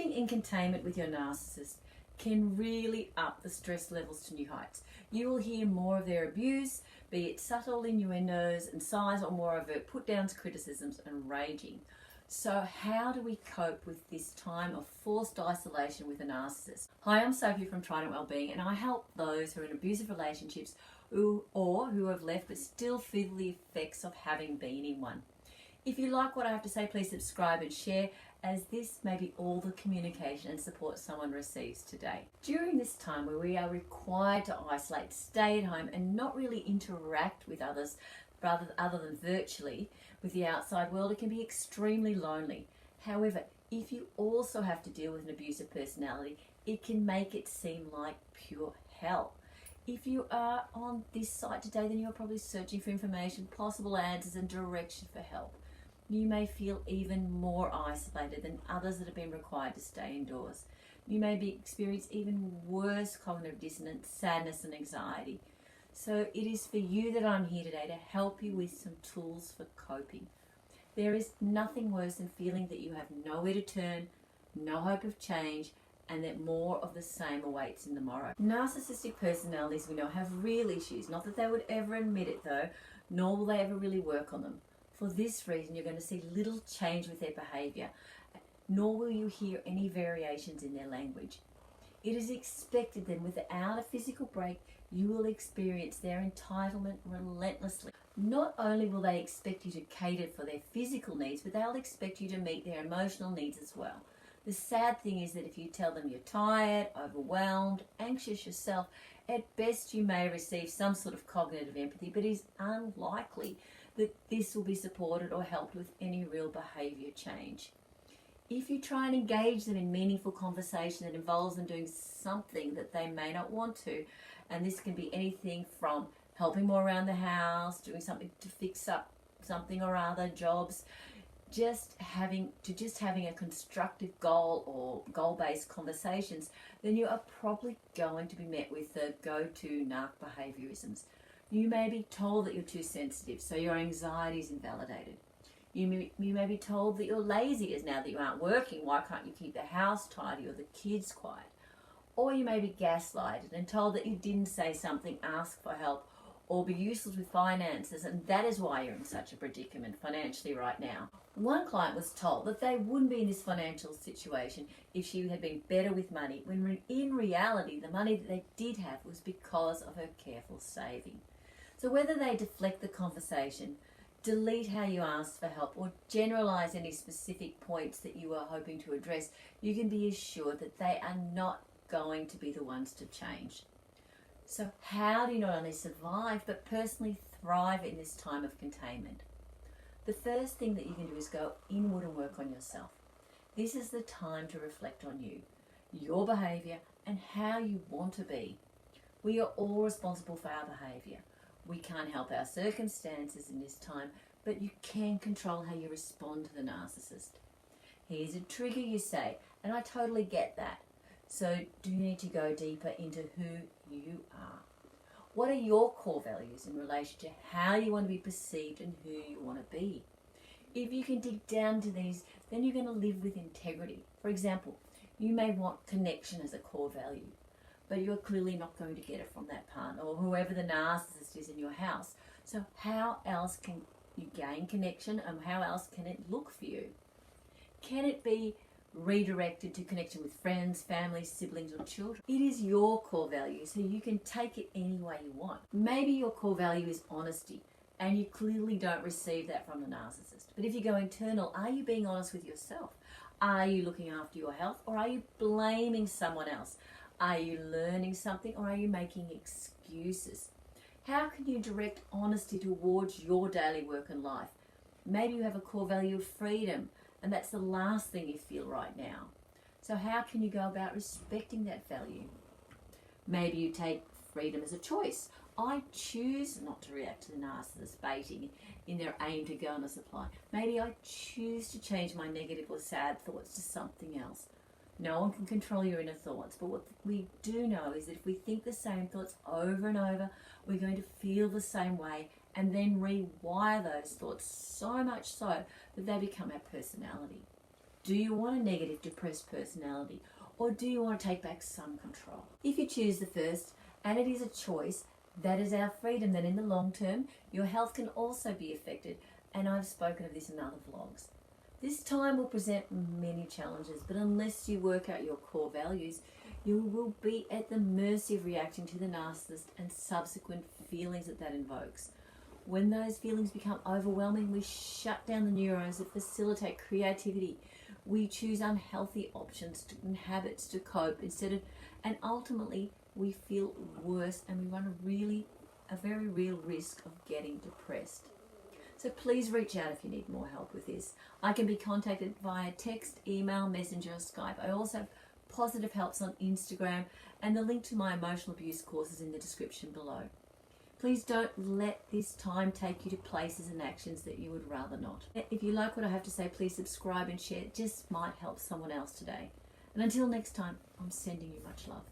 Living in containment with your narcissist can really up the stress levels to new heights. You will hear more of their abuse, be it subtle innuendos and sighs, or more overt put-downs, criticisms and raging. So how do we cope with this time of forced isolation with a narcissist? Hi, I'm Sophie from Trident Wellbeing, and I help those who are in abusive relationships who have left but still feel the effects of having been in one. If you like what I have to say, please subscribe and share, as this may be all the communication and support someone receives today. During this time where we are required to isolate, stay at home and not really interact with others, other than virtually with the outside world, it can be extremely lonely. However, if you also have to deal with an abusive personality, it can make it seem like pure hell. If you are on this site today, then you're probably searching for information, possible answers and direction for help. You may feel even more isolated than others that have been required to stay indoors. You may experience even worse cognitive dissonance, sadness and anxiety. So it is for you that I'm here today to help you with some tools for coping. There is nothing worse than feeling that you have nowhere to turn, no hope of change, and that more of the same awaits in the morrow. Narcissistic personalities we know have real issues, not that they would ever admit it though, nor will they ever really work on them. For this reason, you're going to see little change with their behaviour, nor will you hear any variations in their language. It is expected then, without a physical break, you will experience their entitlement relentlessly. Not only will they expect you to cater for their physical needs, but they'll expect you to meet their emotional needs as well. The sad thing is that if you tell them you're tired, overwhelmed, anxious yourself, at best you may receive some sort of cognitive empathy, but it is unlikely that this will be supported or helped with any real behaviour change. If you try and engage them in meaningful conversation that involves them doing something that they may not want to, and this can be anything from helping more around the house, doing something to fix up something or other, jobs, just having a constructive goal or goal-based conversations, then you are probably going to be met with the go-to narc behaviourisms. You may be told that you're too sensitive, so your anxiety is invalidated. You may be told that you're lazy, as now that you aren't working, why can't you keep the house tidy or the kids quiet? Or you may be gaslighted and told that you didn't say something, ask for help, or be useless with finances, and that is why you're in such a predicament financially right now. One client was told that they wouldn't be in this financial situation if she had been better with money, when in reality the money that they did have was because of her careful saving. So whether they deflect the conversation, delete how you asked for help, or generalise any specific points that you are hoping to address, you can be assured that they are not going to be the ones to change. So how do you not only survive but personally thrive in this time of containment? The first thing that you can do is go inward and work on yourself. This is the time to reflect on you, your behaviour and how you want to be. We are all responsible for our behaviour. We can't help our circumstances in this time, but you can control how you respond to the narcissist. Here's a trigger, you say, and I totally get that. So do you need to go deeper into who you are? What are your core values in relation to how you want to be perceived and who you want to be? If you can dig down to these, then you're going to live with integrity. For example, you may want connection as a core value, but you're clearly not going to get it from that partner or whoever the narcissist is in your house. So how else can you gain connection, and how else can it look for you? Can it be redirected to connection with friends, family, siblings or children? It is your core value, so you can take it any way you want. Maybe your core value is honesty, and you clearly don't receive that from the narcissist. But if you go internal, are you being honest with yourself? Are you looking after your health, or are you blaming someone else? Are you learning something, or are you making excuses? How can you direct honesty towards your daily work and life? Maybe you have a core value of freedom, and that's the last thing you feel right now. So how can you go about respecting that value? Maybe you take freedom as a choice. I choose not to react to the narcissist baiting in their aim to go on a supply. Maybe I choose to change my negative or sad thoughts to something else. No one can control your inner thoughts, but what we do know is that if we think the same thoughts over and over, we're going to feel the same way and then rewire those thoughts so much so that they become our personality. Do you want a negative, depressed personality, or do you want to take back some control? If you choose the first, and it is a choice, that is our freedom, then in the long term, your health can also be affected, and I've spoken of this in other vlogs. This time will present many challenges, but unless you work out your core values, you will be at the mercy of reacting to the narcissist and subsequent feelings that invokes. When those feelings become overwhelming, we shut down the neurons that facilitate creativity. We choose unhealthy options and habits to cope and ultimately we feel worse, and we run a very real risk of getting depressed. So please reach out if you need more help with this. I can be contacted via text, email, messenger, or Skype. I also have positive helps on Instagram, and the link to my emotional abuse course is in the description below. Please don't let this time take you to places and actions that you would rather not. If you like what I have to say, please subscribe and share. It just might help someone else today. And until next time, I'm sending you much love.